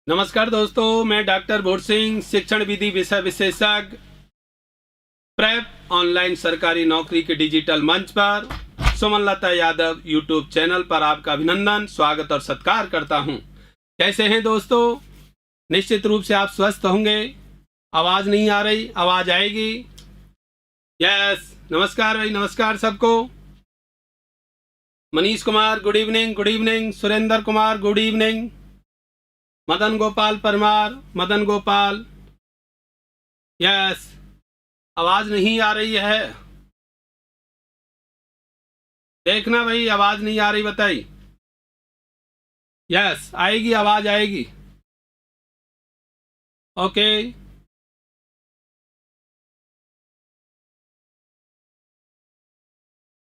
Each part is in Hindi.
नमस्कार दोस्तों, मैं डॉक्टर भोर सिंह, शिक्षण विधि विषय विशेषज्ञ, प्रेप ऑनलाइन सरकारी नौकरी के डिजिटल मंच पर सुमनलता यादव यूट्यूब चैनल पर आपका अभिनंदन, स्वागत और सत्कार करता हूं। कैसे हैं दोस्तों? निश्चित रूप से आप स्वस्थ होंगे। आवाज़ नहीं आ रही? आवाज़ आएगी? यस। नमस्कार भाई, नमस्कार सबको। Manish Kumar good evening, good evening. Surendra Kumar good evening. Madan Gopal Parmar, Madan Gopal, yes. आवाज नहीं आ रही है? देखना भाई, आवाज नहीं आ रही, बताइए। यस, आएगी, आवाज आएगी। ओके।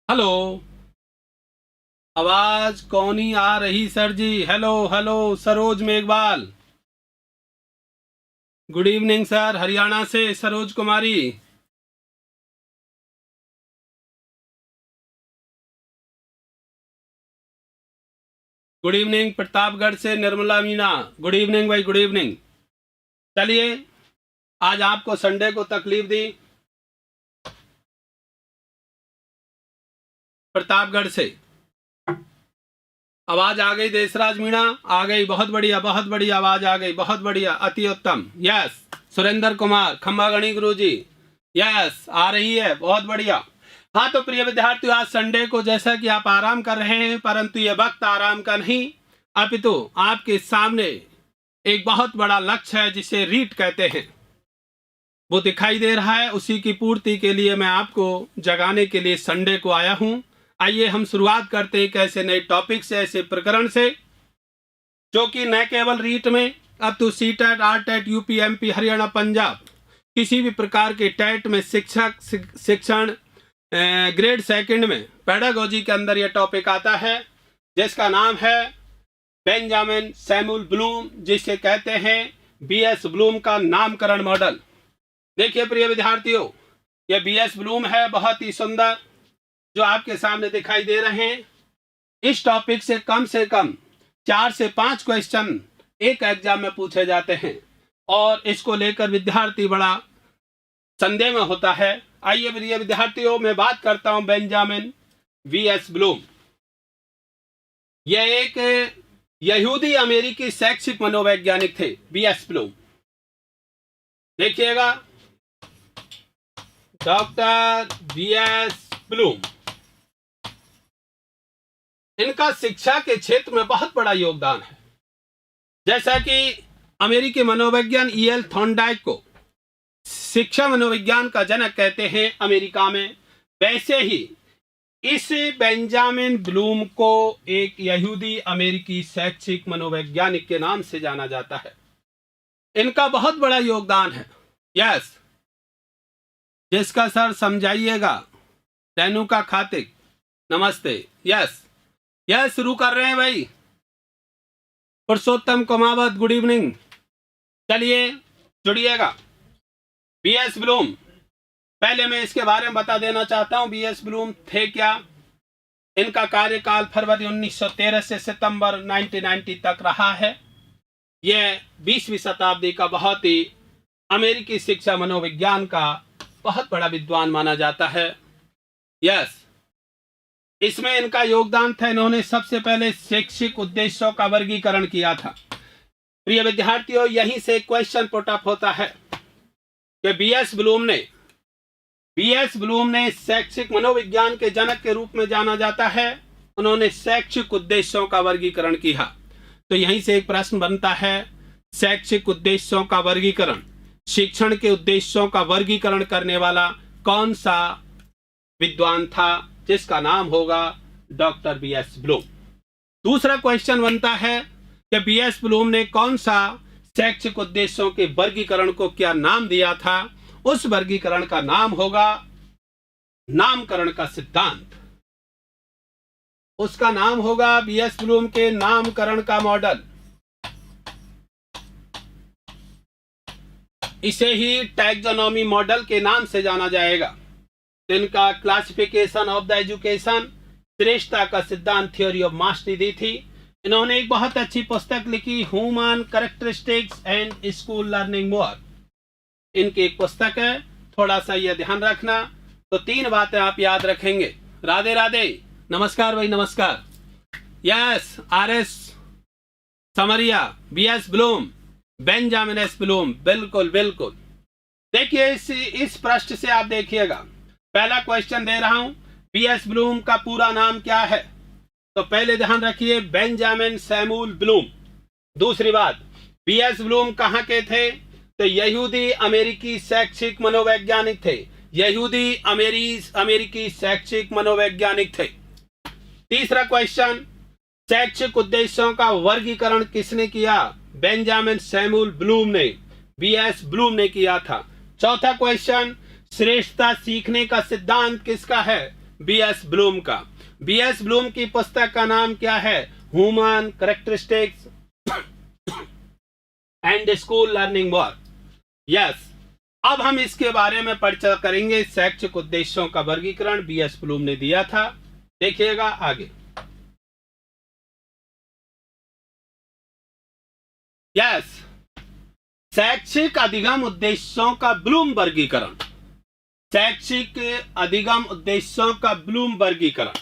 हेलो, आवाज कौन ही आ रही सर जी? Hello hello, Saroj Meghwal, good evening sir. Haryana से सरोज कुमारी, गुड इवनिंग। प्रतापगढ़ से निर्मला मीना, गुड इवनिंग भाई, गुड इवनिंग। चलिए, आज आपको संडे को तकलीफ दी। प्रतापगढ़ से आवाज आ गई। देशराज मीणा आ गई, बहुत बढ़िया, बहुत बढ़िया आवाज आ गई, बहुत बढ़िया, अति उत्तम। यस। सुरेंद्र कुमार खम्बागणी गुरु जी, यस, आ रही है, बहुत बढ़िया। हाँ तो प्रिय विद्यार्थियों, आज संडे को जैसा कि आप आराम कर रहे हैं, परंतु ये वक्त आराम का नहीं, अपितु आपके सामने एक बहुत बड़ा लक्ष्य है जिसे रीट कहते हैं, वो दिखाई दे रहा है। उसी की पूर्ति के लिए मैं आपको जगाने के लिए संडे को आया हूं। आइए हम शुरुआत करते हैं एक ऐसे नए टॉपिक से, ऐसे प्रकरण से जो कि न केवल रीट में, अब तो C TET, R TET, UP, MP, Haryana, Punjab, किसी भी प्रकार के टेट में शिक्षण ग्रेड सेकंड में पेडागोजी के अंदर यह टॉपिक आता है, जिसका नाम है बेंजामिन सैमुअल ब्लूम, जिसे कहते हैं बीएस ब्लूम का नामकरण मॉडल। देखिए प्रिय विद्यार्थियों, यह बीएस ब्लूम है, बहुत ही सुंदर, जो आपके सामने दिखाई दे रहे हैं। इस टॉपिक से कम 4 से 5 क्वेश्चन एक एग्जाम में पूछे जाते हैं और इसको लेकर विद्यार्थी बड़ा संदेह में होता है। आइए प्रिय विद्यार्थियों, मैं बात करता हूं बेंजामिन वीएस ब्लूम। यह एक यहूदी अमेरिकी शैक्षिक मनोवैज्ञानिक थे, बीएस ब्लूम। देखिएगा, डॉक्टर बीएस ब्लूम, इनका शिक्षा के क्षेत्र में बहुत बड़ा योगदान है। जैसा कि अमेरिकी मनोविज्ञान ईएल थॉर्नडाइक को शिक्षा मनोविज्ञान का जनक कहते हैं अमेरिका में, वैसे ही इस बेंजामिन ब्लूम को एक यहूदी अमेरिकी शैक्षिक मनोवैज्ञानिक के नाम से जाना जाता है। इनका बहुत बड़ा योगदान है। यस, जिसका सर समझाइएगा। रेणुका खातिक, नमस्ते। यस यस, शुरू कर रहे हैं भाई। पुरुषोत्तम कुमावत, गुड इवनिंग। चलिए जुड़िएगा। बीएस ब्लूम, पहले मैं इसके बारे में बता देना चाहता हूं, बीएस ब्लूम थे क्या। इनका कार्यकाल फरवरी 1913 से सितंबर 1990 तक रहा है। यह 20वीं शताब्दी का बहुत ही अमेरिकी शिक्षा मनोविज्ञान का बहुत बड़ा विद्वान माना जाता है। यस, इसमें इनका योगदान था, इन्होंने सबसे पहले शैक्षिक उद्देश्यों का वर्गीकरण किया था। प्रिय विद्यार्थियों, यहीं से क्वेश्चन पुट अप होता है कि बीएस ब्लूम ने शैक्षिक मनोविज्ञान के जनक के रूप में जाना जाता है। उन्होंने शैक्षिक उद्देश्यों का वर्गीकरण किया। तो यहीं से एक प्रश्न बनता है, शैक्षिक उद्देश्यों का वर्गीकरण, शिक्षण के उद्देश्यों का वर्गीकरण करने वाला कौन सा विद्वान था, जिसका नाम होगा डॉक्टर बीएस ब्लूम। दूसरा क्वेश्चन बनता है कि बीएस ब्लूम ने कौन सा शैक्षिक उद्देश्यों के वर्गीकरण को क्या नाम दिया था। उस वर्गीकरण का नाम होगा नामकरण का सिद्धांत। उसका नाम होगा बीएस ब्लूम के नामकरण का मॉडल। इसे ही टैक्सोनॉमी मॉडल के नाम से जाना जाएगा। इनका क्लासिफिकेशन ऑफ द एजुकेशन, श्रेष्ठता का सिद्धांत, थ्योरी ऑफ मास्टरी दी थी। इन्होंने एक बहुत अच्छी पुस्तक लिखी, human characteristics and school learning more. इनकी एक पुस्तक है, थोड़ा सा यह ध्यान रखना। तो 3 बातें आप याद रखेंगे। राधे राधे, नमस्कार भाई, नमस्कार। यस, RS समरिया, BS Bloom, Benjamin S Bloom, बिल्कुल बिल्कुल। देखिए इस पृष्ठ से आप देखिएगा, पहला क्वेश्चन दे रहा हूं, BS ब्लूम का पूरा नाम क्या है? तो पहले ध्यान रखिए, बेंजामिन सैमुअल ब्लूम। दूसरी बात, BS ब्लूम कहां के थे? तो यहूदी अमेरिकी शैक्षिक मनोवैज्ञानिक थे। यहूदी अमेरिकी शैक्षिक मनोवैज्ञानिक थे। तीसरा क्वेश्चन, शैक्षिक उद्देश्यों का वर्गीकरण किसने किया? बेंजामिन सैमुअल ब्लूम ने, BS ब्लूम ने किया था। चौथा क्वेश्चन, श्रेष्ठता सीखने का सिद्धांत किसका है? BS ब्लूम का। BS ब्लूम की पुस्तक का नाम क्या है? Human characteristics and school learning more. Yes, अब हम इसके बारे में चर्चा करेंगे। शैक्षिक उद्देश्यों का वर्गीकरण BS ब्लूम ने दिया था। देखिएगा आगे। यस, शैक्षिक अधिगम उद्देश्यों का ब्लूम वर्गीकरण। शैक्षिक अधिगम उद्देश्यों का ब्लूम वर्गीकरण।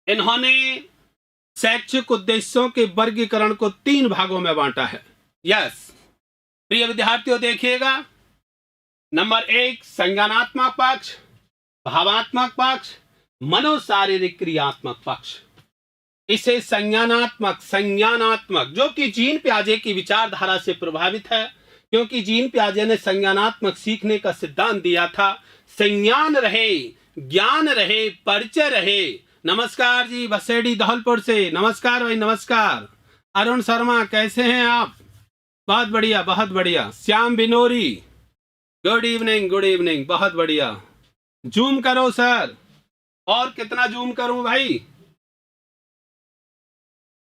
इन्होंने शैक्षिक उद्देश्यों के वर्गीकरण को 3 भागों में बांटा है। यस, प्रिय विद्यार्थियों देखिएगा, नंबर 1 संज्ञानात्मक पक्ष, भावात्मक पक्ष, मनोशारीरिक क्रियात्मक पक्ष। इसे संज्ञानात्मक जो कि जीन पियाजे की विचारधारा से प्रभावित है, क्योंकि जीन पियाजे ने संज्ञानात्मक सीखने का सिद्धांत दिया था। संज्ञान रहे, ज्ञान रहे, परिचय रहे। नमस्कार जी, बसेड़ी धौलपुर से, नमस्कार भाई, नमस्कार। अरुण शर्मा, कैसे हैं आप? बहुत बढ़िया, बहुत बढ़िया। Shyam Binori, good evening, good evening, बहुत बढ़िया। जूम करो सर, और कितना जूम करूं भाई?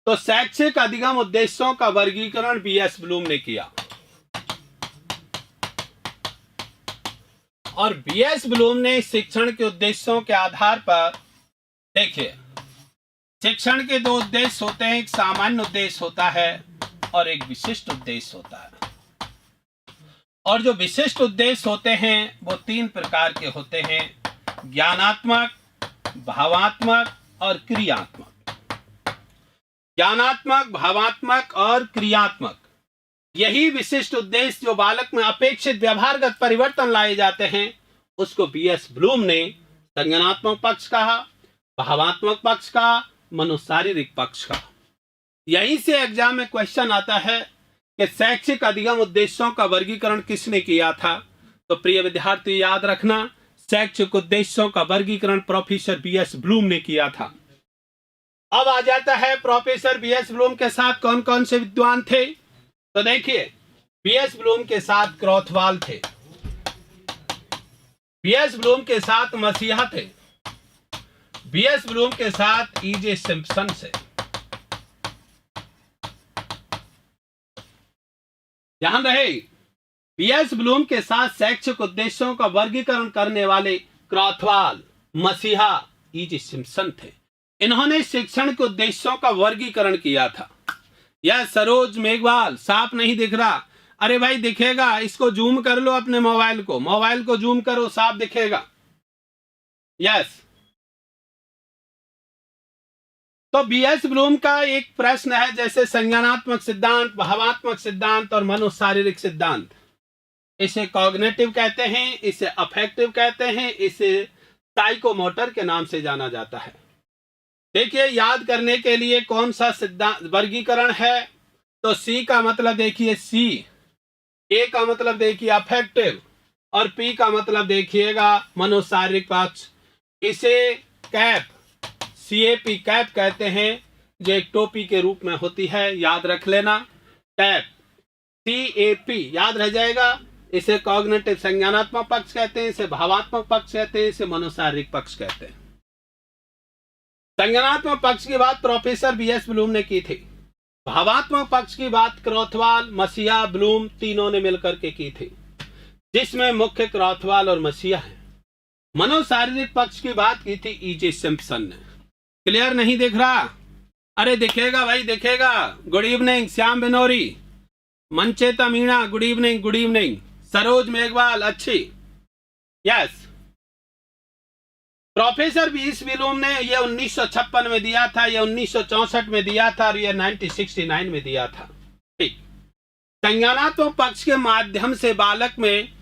तो शैक्षिक अधिगम उद्देश्यों का वर्गीकरण BS ब्लूम ने किया, और BS ब्लूम ने शिक्षण के उद्देश्यों के आधार पर, देखिए, शिक्षण के 2 उद्देश्य होते हैं, एक सामान्य उद्देश्य होता है और एक विशिष्ट उद्देश्य होता है। और जो विशिष्ट उद्देश्य होते हैं वो 3 प्रकार के होते हैं, ज्ञानात्मक, भावात्मक और क्रियात्मक। ज्ञानात्मक, भावात्मक और क्रियात्मक, यही विशिष्ट उद्देश्य जो बालक में अपेक्षित व्यवहारगत परिवर्तन लाए जाते हैं, उसको BS ब्लूम ने संज्ञानात्मक पक्ष कहा, भावात्मक पक्ष कहा, मनोशारीरिक पक्ष कहा। यहीं से एग्जाम में क्वेश्चन आता है कि शैक्षिक अधिगम उद्देश्यों का वर्गीकरण किसने किया था? तो प्रिय विद्यार्थी याद रखना, शैक्षिक उद्देश्यों का वर्गीकरण प्रोफेसर BS ब्लूम ने किया था। अब आ जाता है प्रोफेसर BS ब्लूम के साथ कौन कौन से विद्वान थे? तो देखिए, BS ब्लूम के साथ क्रॉथवाल थे, BS ब्लूम के साथ मसीहा थे, BS ब्लूम के साथ E.J. सिम्पसन से। ध्यान रहे, BS ब्लूम के साथ शैक्षिक उद्देश्यों का वर्गीकरण करने वाले क्रॉथवाल, मसीहा, E.J. सिम्पसन थे। इन्होंने शिक्षण के उद्देश्यों का वर्गीकरण किया था। यह सरोज मेघवाल, साफ नहीं दिख रहा। अरे भाई दिखेगा, इसको जूम कर लो, अपने मोबाइल को जूम करो, साफ दिखेगा। यस, तो BS ब्लूम का एक प्रश्न है, जैसे संज्ञानात्मक सिद्धांत, भावात्मक सिद्धांत और मनोशारीरिक सिद्धांत। इसे कॉग्निटिव कहते हैं, इसे अफेक्टिव कहते हैं, इसे साइकोमोटर के नाम से जाना जाता है। देखिए, याद करने के लिए कौन सा सिद्धांत वर्गीकरण है? तो C का मतलब देखिए C, A का मतलब देखिए अफेक्टिव, और P का मतलब देखिएगा मनोशारीरिक पक्ष। इसे कैप, CAP कैप कहते हैं, जो एक टोपी के रूप में होती है, याद रख लेना, कैप, CAP याद रह जाएगा। इसे कॉग्निटिव संज्ञानात्मक पक्ष कहते हैं, इसे भावात्मक पक्ष कहते हैं, इसे मनोशारीरिक पक्ष कहते हैं। संज्ञानात्मक पक्ष की बात प्रोफेसर BS ब्लूम ने की थी, भावात्मक पक्ष की बात क्रॉथवाल, मसीहा, ब्लूम तीनों ने मिलकर के की थी, जिसमें मुख्य क्रॉथवाल और मसीहा है। मनोशारीरिक पक्ष की बात की थी E.J. सिम्पसन ने। क्लियर नहीं दिख रहा? अरे दिखेगा भाई दिखेगा। Good evening Shyam Binori, Mancheta Meena, good evening good evening. Saroj Meghwal अच्छी, यस। प्रोफेसर बीस विलोम ने ये 1956 में दिया था, ये 1964 में दिया था और ये 1969 में दिया था। ठीक। संज्ञानात्मक पक्ष के माध्यम से बालक में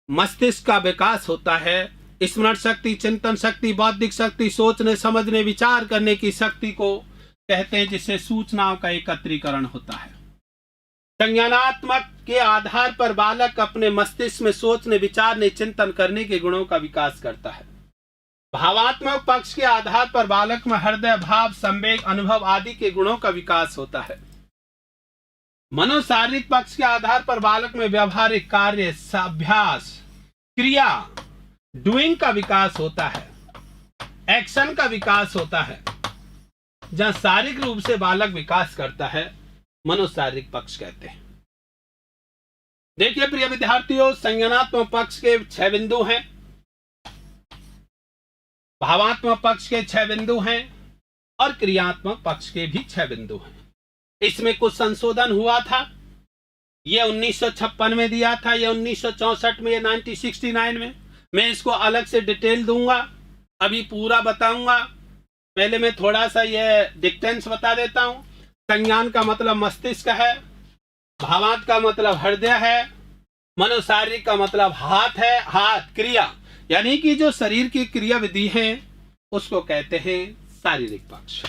मस्तिष्क का विकास होता है। स्मरण शक्ति, चिंतन शक्ति, बौद्धिक शक्ति, सोचने समझने विचार करने की शक्ति को कहते हैं, जिससे सूचनाओं का एकत्रीकरण होता है। संज्ञानात्मक के आधार पर बालक अपने मस्तिष्क में सोचने विचारने चिंतन करने के गुणों का विकास करता है। भावात्मक पक्ष के आधार पर बालक में हृदय भाव, संवेग, अनुभव आदि के गुणों का विकास होता है। मनोशारीरिक पक्ष के आधार पर बालक में व्यवहारिक कार्य, अभ्यास, क्रिया, डूइंग का विकास होता है, एक्शन का विकास होता है। जहां शारीरिक रूप से बालक विकास करता है, मनोशारीरिक पक्ष कहते हैं। देखिए प्रिय विद्यार्थियों, संज्ञानात्मक पक्ष के 6 बिंदु हैं, भावात्मक पक्ष के 6 बिंदु हैं और क्रियात्मक पक्ष के भी 6 बिंदु हैं। इसमें कुछ संशोधन हुआ था, यह 1956 में दिया था, यह 1964 में, यह 1969 में। मैं इसको अलग से डिटेल दूंगा, अभी पूरा बताऊंगा। पहले मैं थोड़ा सा यह डिस्टेंस बता देता हूं। संज्ञान का मतलब मस्तिष्क है, भावांत का मतलब हृदय है, मनोशारीरिक का मतलब हाथ है, हाथ क्रिया, यानी कि जो शरीर की क्रिया विधि है उसको कहते हैं शारीरिक पक्ष।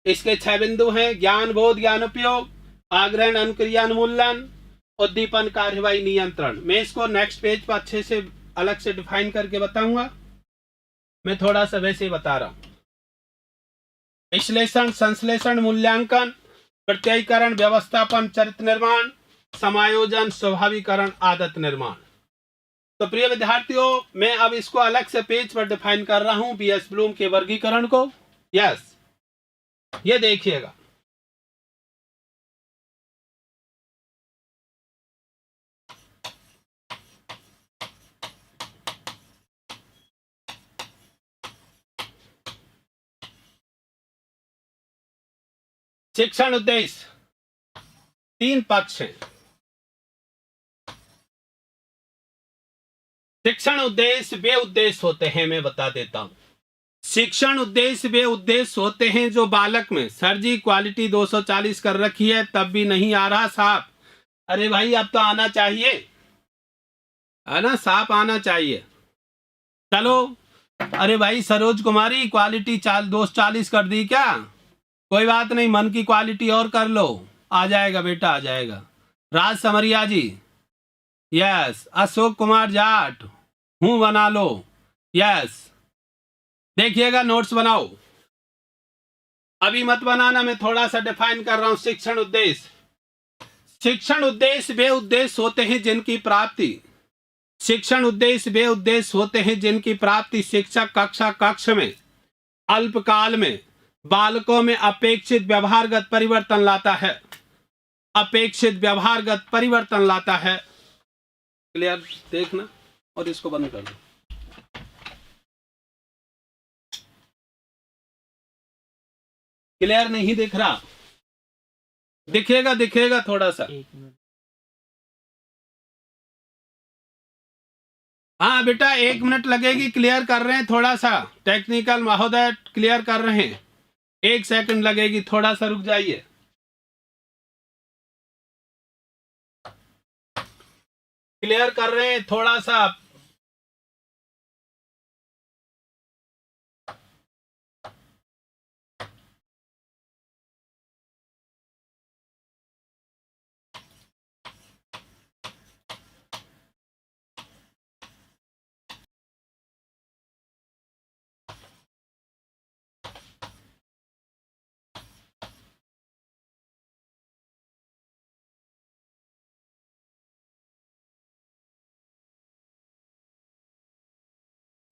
इसके 6 बिंदु हैं, ज्ञान, बोध, ज्ञान उपयोग, आग्रहण, अनुक्रिया, अनुमूलन, उद्दीपन, कार्यवाही, नियंत्रण। मैं इसको नेक्स्ट पेज पर अच्छे से अलग से डिफाइन करके बताऊंगा, मैं थोड़ा सा वैसे ही बता रहा हूं। विश्लेषण, संश्लेषण, मूल्यांकन, प्रत्ययीकरण, व्यवस्थापन, चरित्र निर्माण, समायोजन, स्वाभाविकरण, आदत निर्माण। तो प्रिय विद्यार्थियों, मैं अब इसको अलग से पेज पर डिफाइन कर रहा हूं, बीएस ब्लूम के वर्गीकरण को। यस, ये देखिएगा। शिक्षण उद्देश्य 3 पक्ष हैं। शिक्षण उद्देश्य वे उद्देश्य होते हैं, मैं बता देता हूं। शिक्षण उद्देश्य वे उद्देश्य होते हैं जो बालक में, सर जी क्वालिटी 240 कर रखी है तब भी नहीं आ रहा साहब। अरे भाई अब तो आना चाहिए, है ना, साफ आना चाहिए। चलो, अरे भाई सरोज कुमारी क्वालिटी 240 कर दी क्या? कोई बात नहीं, मन की क्वालिटी और कर लो, आ जाएगा बेटा, आ जाएगा। राज समरिया जी, यस। अशोक कुमार जाट, हूं बना लो, यस। देखिएगा, नोट्स बनाओ, अभी मत बनाना, मैं थोड़ा सा डिफाइन कर रहा हूं। शिक्षण उद्देश्य, शिक्षण उद्देश्य वे उद्देश्य होते हैं जिनकी प्राप्ति, शिक्षण उद्देश्य वे उद्देश्य होते हैं जिनकी प्राप्ति शिक्षक कक्ष में अल्पकाल में बालकों में अपेक्षित व्यवहारगत परिवर्तन लाता है, अपेक्षित व्यवहारगत परिवर्तन लाता है। क्लियर? देखना और इसको बंद कर दो। क्लियर नहीं दिख रहा? दिखेगा दिखेगा थोड़ा सा। हाँ बेटा, 1 मिनट लगेगी, क्लियर कर रहे हैं, थोड़ा सा टेक्निकल महोदय क्लियर कर रहे हैं, 1 सेकंड लगेगी, थोड़ा सा रुक जाइए। क्लियर कर रहे हैं थोड़ा सा।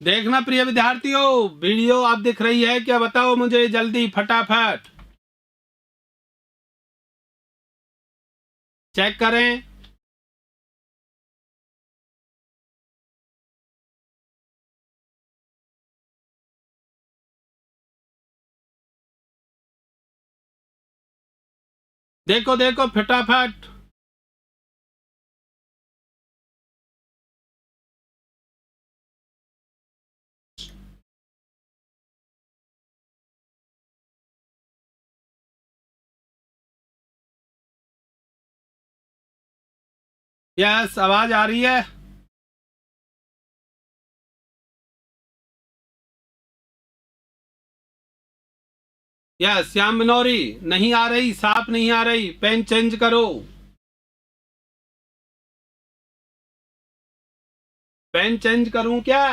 देखना प्रिय विद्यार्थियों, वीडियो आप दिख रही है क्या? बताओ मुझे जल्दी, फटाफट चेक करें। देखो देखो फटाफट। यस, आवाज आ रही है? यस, श्याम मनोरी नहीं आ रही, साफ नहीं आ रही, पेन चेंज करो, पेन चेंज करूं क्या?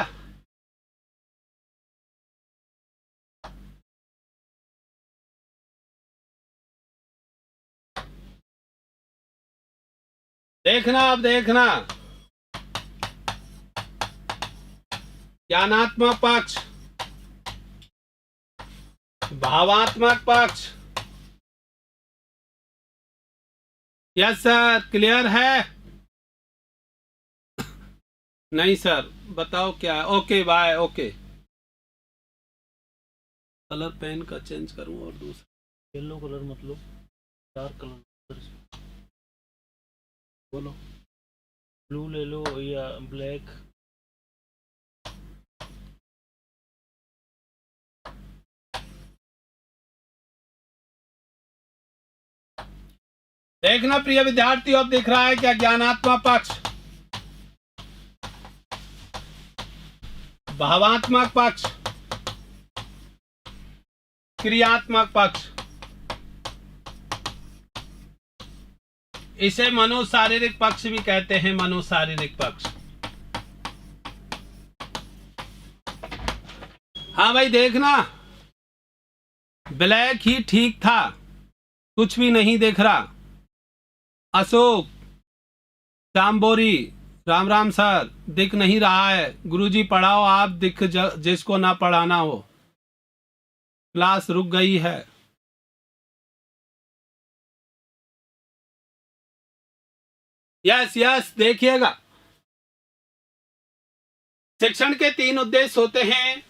देखना अब देखना, ज्ञानात्मक पक्ष, भावात्मक पक्ष। यस सर, क्लियर है? नहीं सर, बताओ क्या है? Okay bye, okay. Colour pen का चेंज करूं और दूसरा येलो कलर मतलब डार्क कलर बोलो, ब्लू ले लो या ब्लैक। देखना प्रिय विद्यार्थी, अब दिख रहा है क्या ज्ञानात्मक पक्ष, भावात्मक पक्ष, क्रियात्मक पक्ष। इसे मनोशारीरिक पक्ष भी कहते हैं, मनोशारीरिक पक्ष। हाँ भाई देखना, ब्लैक ही ठीक था, कुछ भी नहीं दिख रहा। अशोक, शामबोरी, राम राम सर, दिख नहीं रहा है। गुरुजी पढ़ाओ आप, दिख जिसको ना पढ़ाना हो, क्लास रुक गई है। यस यस, देखिएगा, शिक्षण के 3 उद्देश्य होते हैं,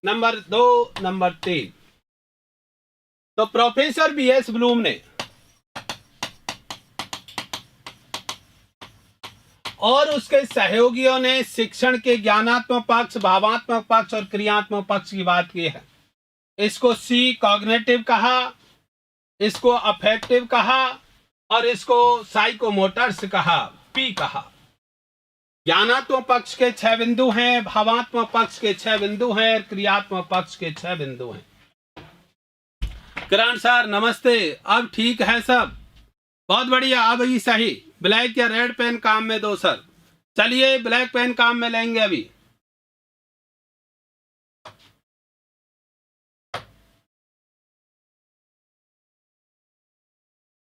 नंबर 2, नंबर 3। तो प्रोफेसर बीएस ब्लूम ने और उसके सहयोगियों ने शिक्षण के ज्ञानात्मक पक्ष, भावात्मक पक्ष और क्रियात्मक पक्ष की बात की है। इसको सी कॉग्निटिव कहा, इसको अफेक्टिव कहा और इसको साइकोमोटर्स कहा, पी कहा। ज्ञानात्मक पक्ष के 6 बिंदु हैं, भावात्मक पक्ष के 6 बिंदु हैं और क्रियात्मक पक्ष के 6 बिंदु हैं। किरण सर नमस्ते, अब ठीक है सब? बहुत बढ़िया, अब ही सही। ब्लैक या रेड पेन काम में दो सर। चलिए ब्लैक पेन काम में लेंगे अभी।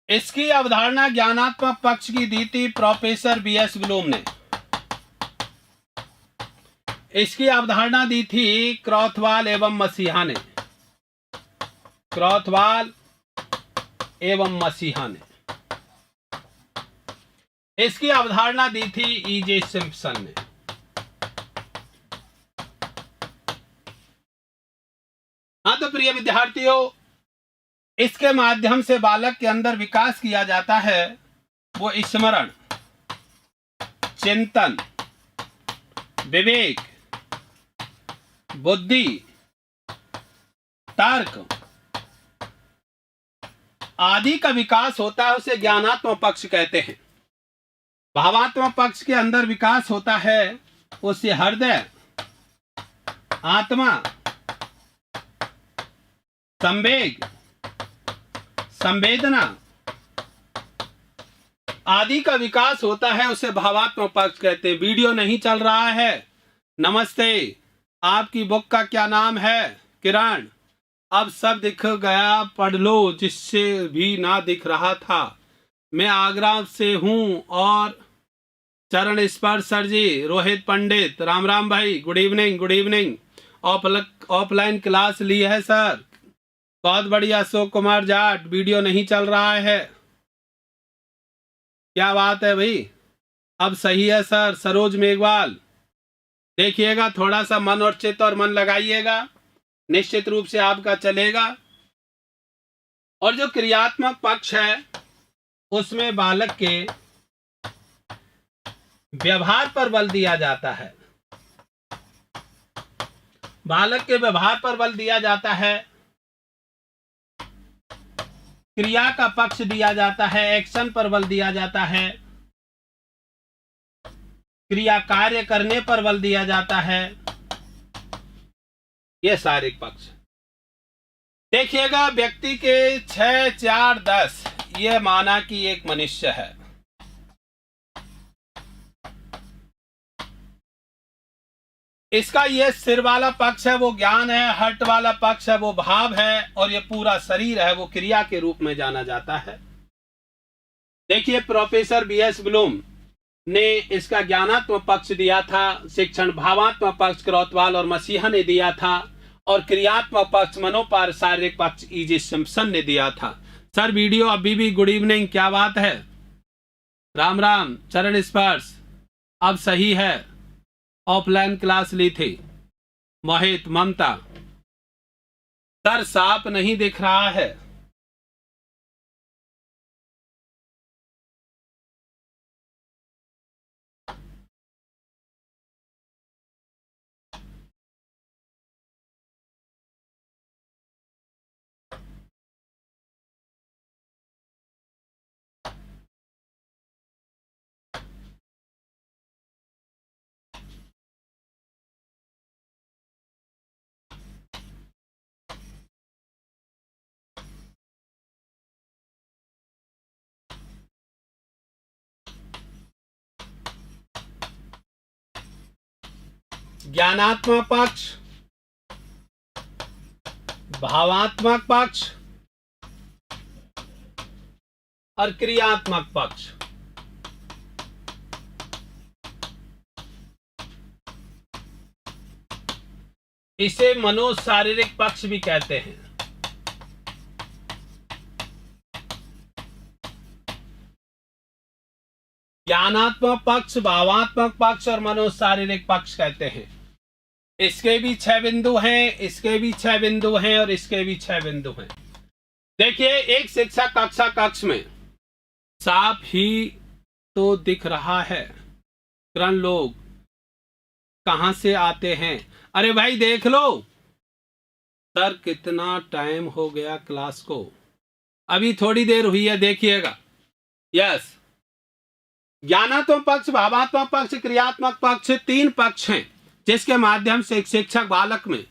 इसकी अवधारणा ज्ञानात्मक पक्ष की दी थी प्रोफेसर बीएस ब्लूम ने। इसकी अवधारणा दी थी क्रॉथवाल एवं मसीहा ने, क्रॉथवाल एवं मसीहा ने। इसकी अवधारणा दी थी ईजे सिम्पसन ने। हाँ तो प्रिय विद्यार्थियों, इसके माध्यम से बालक के अंदर विकास किया जाता है, वो स्मरण, चिंतन, विवेक, बुद्धि, तर्क आदि का विकास होता है, उसे ज्ञानात्मक पक्ष कहते हैं। भावात्मक पक्ष के अंदर विकास होता है, उसे हृदय, आत्मा, संवेग, संवेदना आदि का विकास होता है, उसे भावात्मक पक्ष कहते हैं। वीडियो नहीं चल रहा है? नमस्ते, आपकी बुक का क्या नाम है? किरण, अब सब दिख गया, पढ़ लो जिससे भी ना दिख रहा था। मैं आगरा से हूँ और चरण स्पर्श सर जी, रोहित पंडित, राम राम भाई, good evening, good evening. Offline class ली है सर, बहुत बढ़िया। अशोक कुमार जाट, वीडियो नहीं चल रहा है, क्या बात है भाई? अब सही है सर। सरोज मेघवाल, देखिएगा थोड़ा सा मन और चित्त और मन लगाइएगा, निश्चित रूप से आपका चलेगा। और जो क्रियात्मक पक्ष है उसमें बालक के व्यवहार पर बल दिया जाता है, बालक के व्यवहार पर बल दिया जाता है, क्रिया का पक्ष दिया जाता है, एक्शन पर बल दिया जाता है, क्रिया कार्य करने पर बल दिया जाता है, ये शारीरिक पक्ष। देखिएगा व्यक्ति के 6, 4, 10 ये माना कि एक मनुष्य है। इसका ये सिर वाला पक्ष है वो ज्ञान है, हट वाला पक्ष है वो भाव है, और ये पूरा शरीर है वो क्रिया के रूप में जाना जाता है। देखिए प्रोफेसर बीएस ब्लूम ने इसका ज्ञानात्मक पक्ष दिया था, शिक्षण भावात्मक पक्ष क्रॉथवाल और मसीहा ने दिया था, और क्रियात्मक पक्ष मनोपार शारीरिक पक्ष ईजी सिम्पसन ने दिया था। सर वीडियो अभी भी, गुड इवनिंग, क्या बात है, राम राम, चरण स्पर्श अब सही है, ऑफलाइन क्लास ली थी, मोहित, ममता, सर साफ नहीं दिख रहा है, ज्ञानात्मक पक्ष, भावात्मक पक्ष और क्रियात्मक पक्ष। इसे मनोशारीरिक पक्ष भी कहते हैं। ज्ञानात्मक पक्ष, भावात्मक पक्ष और मनोशारीरिक पक्ष कहते हैं। इसके भी 6 बिंदु हैं, इसके भी 6 बिंदु हैं और इसके भी 6 बिंदु हैं। देखिए एक शिक्षक कक्षा कक्ष में साफ ही तो दिख रहा है, करण लोग कहां से आते हैं, अरे भाई देख लो सर कितना टाइम हो गया क्लास को, अभी थोड़ी देर हुई है, देखिएगा। यस, ज्ञानात्मक पक्ष, भावात्मक पक्ष, क्रियात्मक पक्ष, 3 पक्ष हैं जिसके माध्यम से एक शिक्षक बालक में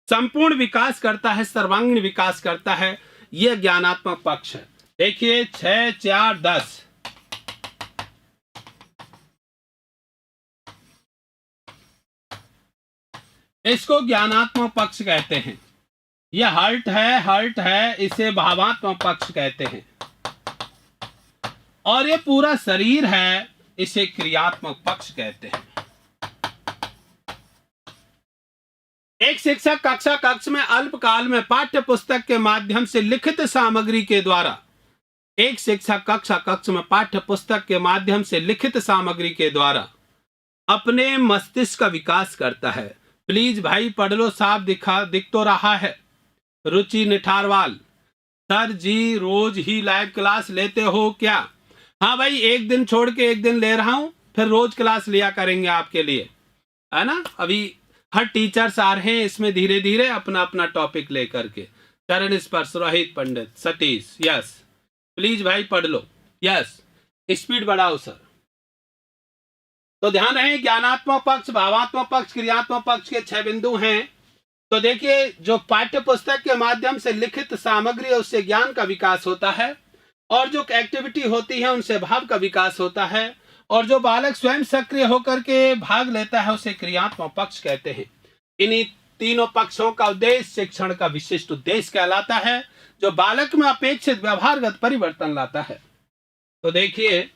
संपूर्ण विकास करता है, सर्वांगीण विकास करता है। यह ज्ञानात्मक पक्ष है। देखिए 6, 4, 10 इसको ज्ञानात्मक पक्ष कहते हैं। यह हर्ट है, इसे भावात्मक पक्ष कहते हैं। और ये पूरा शरीर है, इसे क्रियात्मक पक्ष कहते हैं। एक शिक्षक कक्षा कक्ष में अल्पकाल में पाठ्य पुस्तक के माध्यम से लिखित सामग्री के द्वारा, एक शिक्षक कक्षा कक्ष में पाठ्य पुस्तक के माध्यम से लिखित सामग्री के द्वारा अपने मस्तिष्क का विकास करता है। प्लीज भाई पढ़ लो, साफ दिख तो रहा है। रुचि निठारवाल, सर जी रोज ही लाइव क्लास लेते हो क्या? हाँ भाई, एक दिन छोड़ के एक दिन ले रहा हूं, फिर रोज क्लास लिया करेंगे आपके लिए, है ना। अभी हर टीचर्स आ रहे हैं इसमें, धीरे धीरे अपना अपना टॉपिक लेकर के। चरण स्पर्श, रोहित पंडित, सतीश, यस प्लीज भाई पढ़ लो, यस स्पीड बढ़ाओ सर। तो ध्यान रहे, ज्ञानात्मक पक्ष, भावात्मक पक्ष, क्रियात्मक पक्ष के 6 बिंदु हैं। तो देखिए, जो पाठ्य पुस्तक के माध्यम से लिखित सामग्री है उससे ज्ञान का विकास होता है, और जो एक्टिविटी होती है उनसे भाव का विकास होता है, और जो बालक स्वयं सक्रिय होकर के भाग लेता है उसे क्रियात्मक पक्ष कहते हैं। इन्हीं तीनों पक्षों का उद्देश्य शिक्षण का विशिष्ट उद्देश्य कहलाता है, जो बालक में अपेक्षित व्यवहारगत परिवर्तन लाता है। तो देखिए,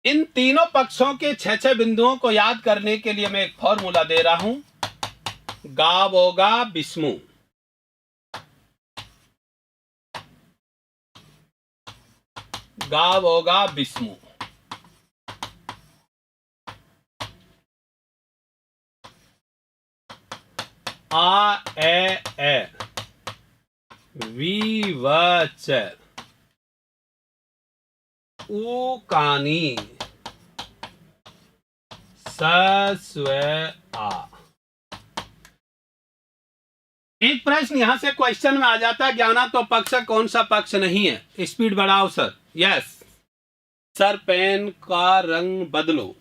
इन तीनों पक्षों के 6 बिंदुओं को याद करने के लिए मैं एक फॉर्मूला दे रहा हूं, गावोगा बिस्मू। गाव होगा विष्णु। आ ए विवच उकानी सस्व आ। एक प्रश्न यहां से क्वेश्चन में आ जाता है, ज्ञानात्मक पक्ष कौन सा पक्ष नहीं है? स्पीड बढ़ाओ सर। यस सर, पेन का रंग बदलो।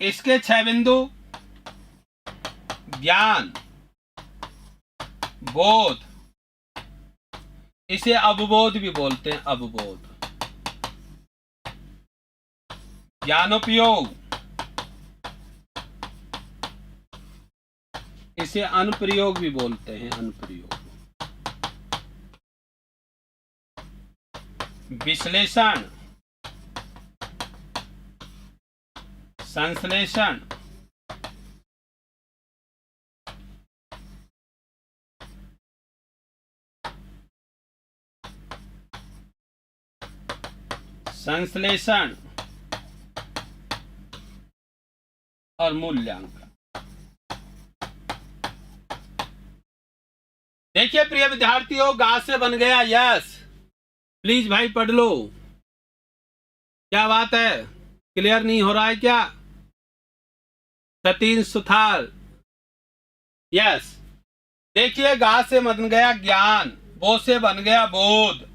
इसके 6 बिंदु ज्ञान, बोध, इसे अवबोध भी बोलते हैं, अवबोध, ज्ञानोपयोग, इसे अनुप्रयोग भी बोलते हैं, अनुप्रयोग, विश्लेषण, संश्लेषण, संश्लेषण और मूल्यांकन। देखिए प्रिय विद्यार्थियों, गा से बन गया यस। प्लीज भाई पढ़ लो। क्या बात है, क्लियर नहीं हो रहा है क्या? सतीन सुथार यस। देखिए गा से बन गया ज्ञान, बो से बन गया बोध,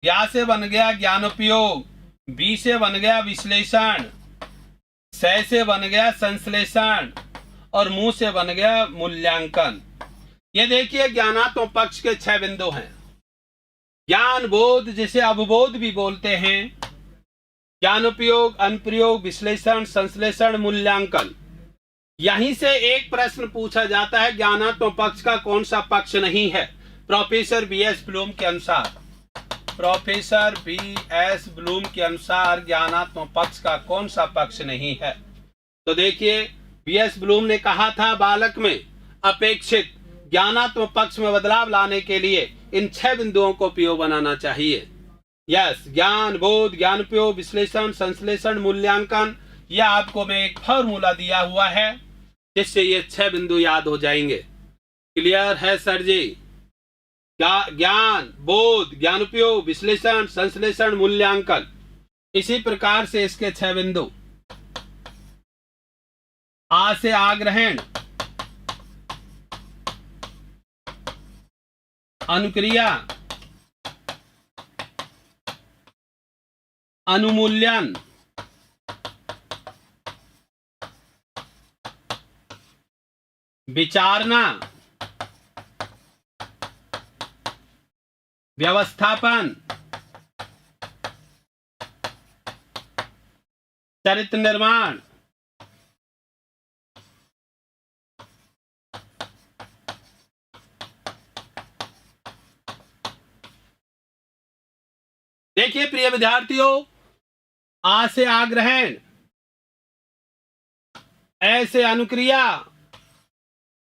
ज्ञा से बन गया ज्ञानोपयोग, बी से बन गया विश्लेषण, स से बन गया संश्लेषण और मुंह से बन गया मूल्यांकन। ये देखिए ज्ञानात्मक पक्ष के 6 बिंदु हैं। ज्ञान, बोध, जिसे अवबोध भी बोलते हैं, ज्ञानोपयोग, अनुप्रयोग, विश्लेषण, संश्लेषण, मूल्यांकन। यहीं से एक प्रश्न पूछा जाता है, ज्ञानात्मक पक्ष का कौन सा पक्ष नहीं है? प्रोफेसर बीएस ब्लूम के अनुसार, प्रोफेसर बीएस ब्लूम के अनुसार ज्ञानात्मक पक्ष का कौन सा पक्ष नहीं है? तो देखिए बीएस ब्लूम ने कहा था, बालक में अपेक्षित ज्ञानात्मक पक्ष में बदलाव लाने के लिए इन 6 बिंदुओं को पीओ बनाना चाहिए। यस, ज्ञान, बोध, ज्ञानोपयोग, विश्लेषण, संश्लेषण, मूल्यांकन। यह आपको मैं एक फॉर्मूला दिया हुआ है जिससे ये 6 बिंदु याद हो जाएंगे। क्लियर है सर जी? ज्ञान, बोध, ज्ञानोपयोग, विश्लेषण, संश्लेषण, मूल्यांकन। इसी प्रकार से इसके 6 बिंदु। आ से आग्रहण, अनुक्रिया, अनुमूल्यन, विचारना, व्यवस्थापन, चरित्र निर्माण, देखिए प्रिय विद्यार्थियों, आ से आग्रहण, ए से अनुक्रिया,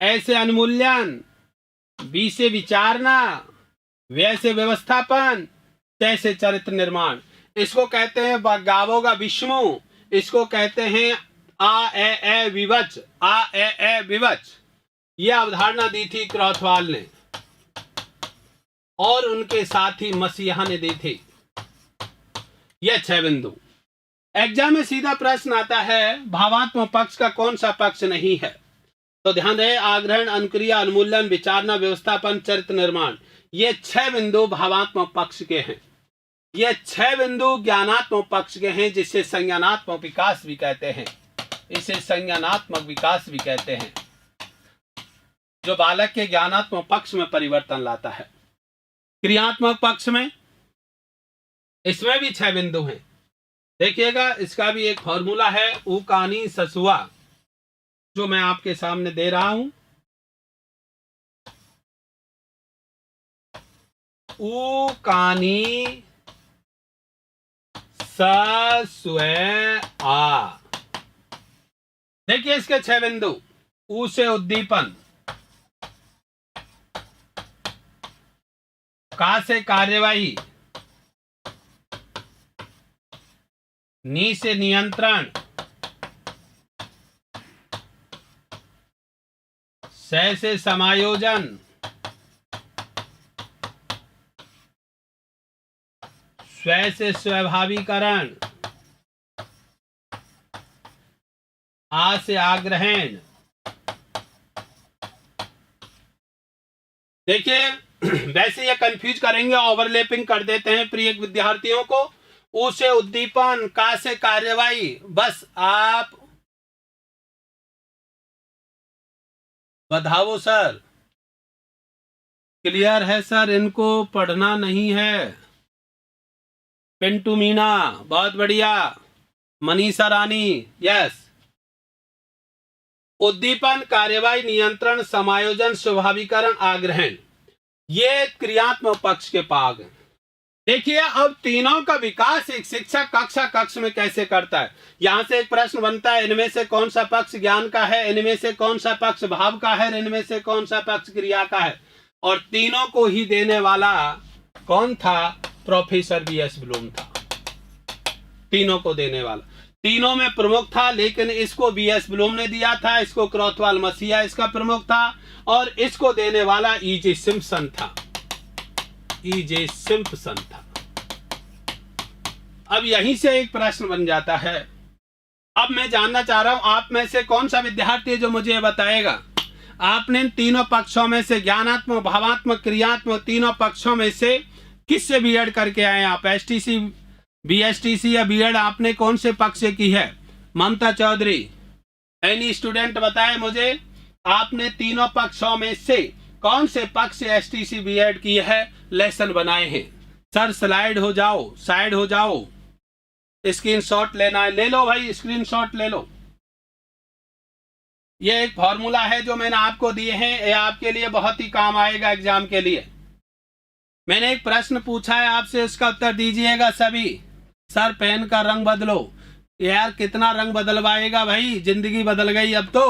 ए से अनुमूल्यन, बी से विचारना, व्य से व्यवस्थापन, तय से चरित्र निर्माण। इसको कहते हैं गावों का विष्णु। इसको कहते हैं आ ए विवच, आ ए विवच। यह अवधारणा दी थी क्रॉथवाल ने और उनके साथी मसीहा ने दी थी। यह 6 बिंदु। एग्जाम में सीधा प्रश्न आता है, भावात्मक पक्ष का कौन सा पक्ष नहीं है? तो ध्यान रहे, आग्रहण, अनुक्रिया, अनुमूल्यन, विचारना, व्यवस्थापन, चरित्र निर्माण। ये 6 बिंदु भावात्मक पक्ष के हैं। ये 6 बिंदु ज्ञानात्मक पक्ष के हैं, जिसे संज्ञानात्मक विकास भी कहते हैं। इसे संज्ञानात्मक विकास भी कहते हैं, जो बालक के ज्ञानात्मक पक्ष में परिवर्तन लाता है। क्रियात्मक पक्ष में इसमें भी 6 बिंदु हैं। देखिएगा, इसका भी एक फॉर्मूला है, उकानी ससुआ, जो मैं आपके सामने दे रहा हूं। कानी स स्वे आ। देखिए इसके 6 बिंदु। ऊ से उद्दीपन, का से कार्यवाही, नी से नियंत्रण, से समायोजन, स्व से स्वाभाविकरण, आ से आग्रहण। देखिए वैसे ये कंफ्यूज करेंगे, ओवरलैपिंग कर देते हैं प्रिय विद्यार्थियों को। ऊ से उद्दीपन, का से कार्यवाही, बस आप बधाओ सर, क्लियर है सर, इनको पढ़ना नहीं है। पिंटू मीना बहुत बढ़िया, मनीषा रानी यस। उद्दीपन, कार्यवाही, नियंत्रण, समायोजन, स्वाभाविकरण, आग्रहण, ये क्रियात्मक पक्ष के पाग हैं। देखिए अब तीनों का विकास एक शिक्षक कक्षा कक्ष में कैसे करता है। यहां से एक प्रश्न बनता है, इनमें से कौन सा पक्ष ज्ञान का है, इनमें से कौन सा पक्ष भाव का है, इनमें से कौन सा पक्ष क्रिया का है। और तीनों को ही देने वाला कौन था? प्रोफेसर बीएस ब्लूम था। तीनों को देने वाला, तीनों में प्रमुख था, लेकिन इसको बीएस ब्लूम ने दिया था, इसको क्रॉथवाल मसीहा इसका प्रमुख था, और इसको देने वाला ईजे सिम्पसन था। ईजे सिम्पसन था। अब यहीं से एक प्रश्न बन जाता है। अब मैं जानना चाह रहा हूं आप में से कौन सा विद्यार्थी जो मुझे बताएगा, आपने तीनों पक्षों में से ज्ञानात्मक, भावात्मक, क्रियात्मक तीनों पक्षों में से किससे बीएड करके आए आप? एसटीसी, बीएसटीसी या बीएड आपने कौन से पक्ष से की है? ममता चौधरी, एनी स्टूडेंट बताए मुझे, आपने तीनों पक्षों में से कौन से पक्ष से एसटीसी बीएड की है, लेसन बनाए हैं? सर स्लाइड हो जाओ, साइड हो जाओ, स्क्रीनशॉट लेना है, ले लो भाई, स्क्रीनशॉट ले लो। ये एक फॉर्मूला है जो मैंने आपको दिए हैं, ये आपके लिए बहुत ही काम आएगा एग्जाम के लिए। मैंने एक प्रश्न पूछा है आपसे, इसका उत्तर दीजिएगा सभी। सर पेन का रंग बदलो। यार कितना रंग बदलवाएगा भाई, जिंदगी बदल गई अब तो।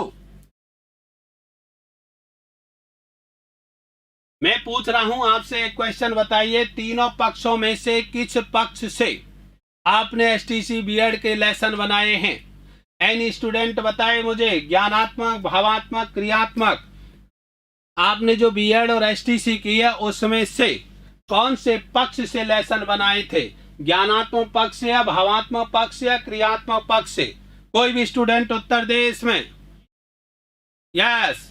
मैं पूछ रहा हूं आपसे एक क्वेश्चन, बताइए तीनों पक्षों में से किस पक्ष से आपने एसटीसी बीएड के लेसन बनाए हैं? एनी स्टूडेंट बताए मुझे, ज्ञानात्मक, भावात्मक, क्रियात्मक, आपने जो बीएड और एसटीसी की है उसमें से कौन से पक्ष से लेसन बनाए थे? ज्ञानात्मक पक्ष या भावात्मक पक्ष या क्रियात्मक पक्ष से? कोई भी स्टूडेंट उत्तर दे इसमें। यस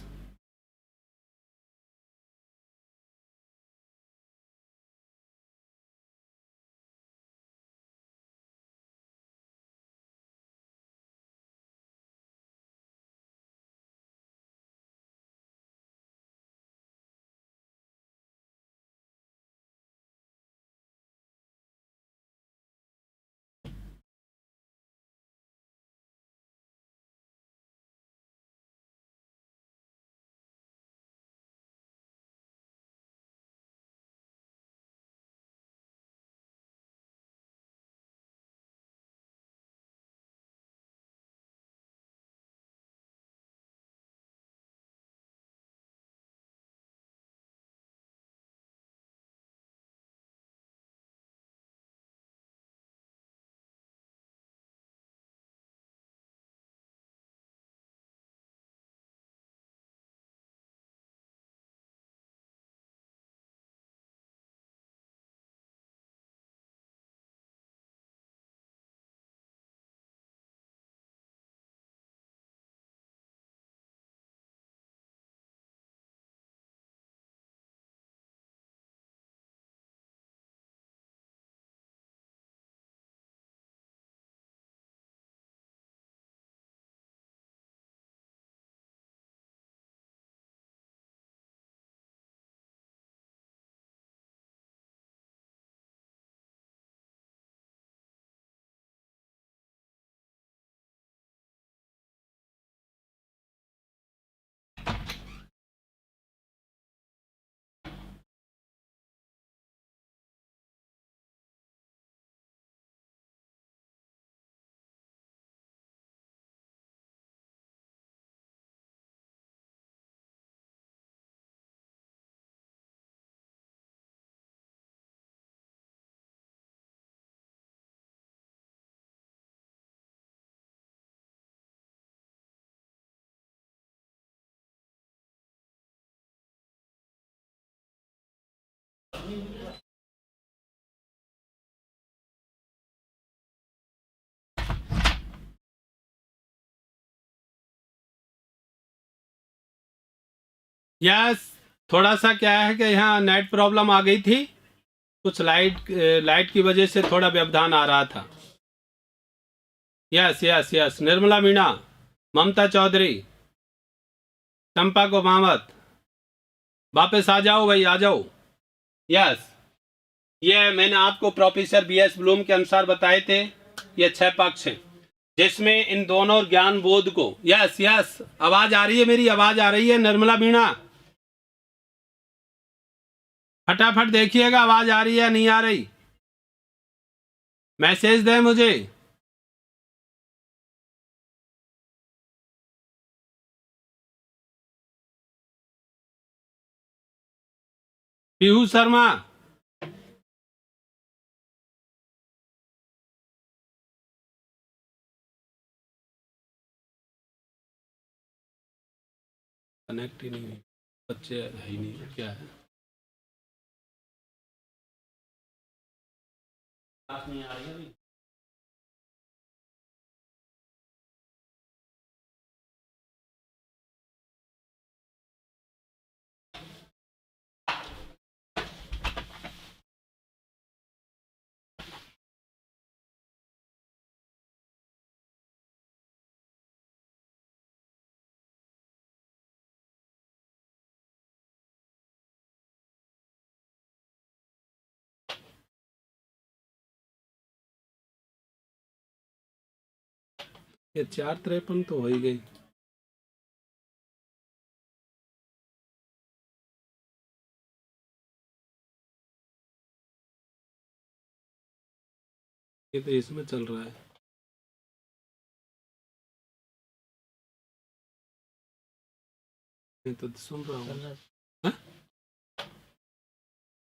यस, थोड़ा सा क्या है कि यहाँ नेट प्रॉब्लम आ गई थी, कुछ लाइट की वजह से थोड़ा व्यवधान आ रहा था। Yes yes yes, Nirmala Meena, Mamta Chaudhary, Champa Gomawat, वापस आ जाओ भाई, आ जाओ। यस, ये मैंने आपको प्रोफेसर बीएस ब्लूम के अनुसार बताए थे, ये 6 पक्ष हैं जिसमें इन दोनों ज्ञान बोध को। यस यस, आवाज आ रही है, मेरी आवाज आ रही है निर्मला मीणा? फटाफट देखिएगा आवाज आ रही है नहीं आ रही, मैसेज दें मुझे। पीहू शर्मा, कनेक्ट ही नहीं हुई, बच्चे है ही नहीं, क्या है नहीं आ रही है अभी? ये 4:53 तो हो ही गई। ये तो इसमें चल रहा है। मैं तो सुन रहा हूँ,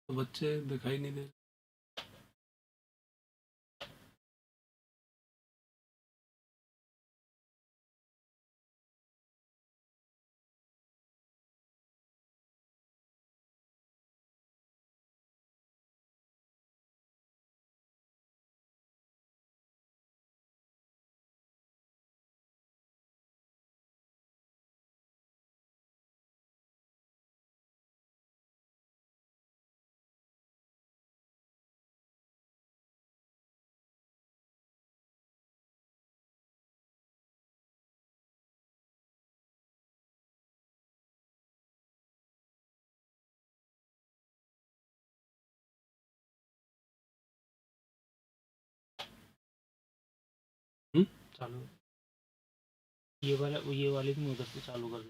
तो बच्चे दिखाई नहीं दे। चालू, ये वाले भी उधर से चालू कर दे।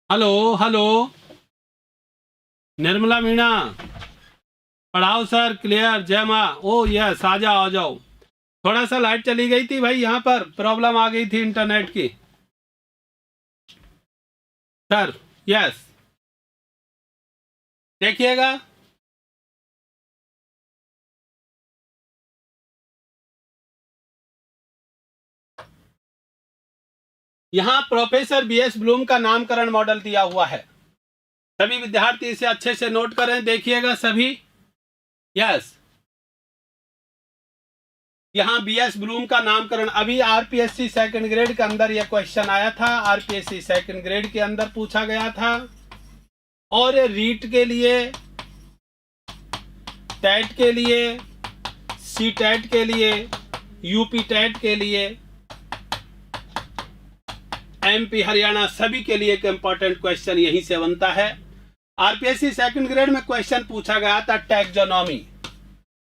हेलो हेलो, निर्मला मीणा, पढ़ाओ सर, क्लियर, जय माँ। ओ यस, आ जाओ आ जाओ। थोड़ा सा लाइट चली गई थी भाई, यहाँ पर प्रॉब्लम आ गई थी इंटरनेट की सर। यस, देखिएगा यहाँ प्रोफेसर बीएस ब्लूम का नामकरण मॉडल दिया हुआ है। सभी विद्यार्थी इसे अच्छे से नोट करें, देखिएगा सभी। यस, यहाँ बीएस ब्लूम का नामकरण, अभी आरपीएससी सेकंड ग्रेड के अंदर यह क्वेश्चन आया था, आरपीएससी सेकंड ग्रेड के अंदर पूछा गया था। और रीट के लिए, टेट के लिए, सी टेट के लिए, यूपी टेट के लिए, एमपी हरियाणा, सभी के लिए एक इंपॉर्टेंट क्वेश्चन यहीं से बनता है। आरपीएससी सेकंड ग्रेड में क्वेश्चन पूछा गया था टैक्सोनॉमी,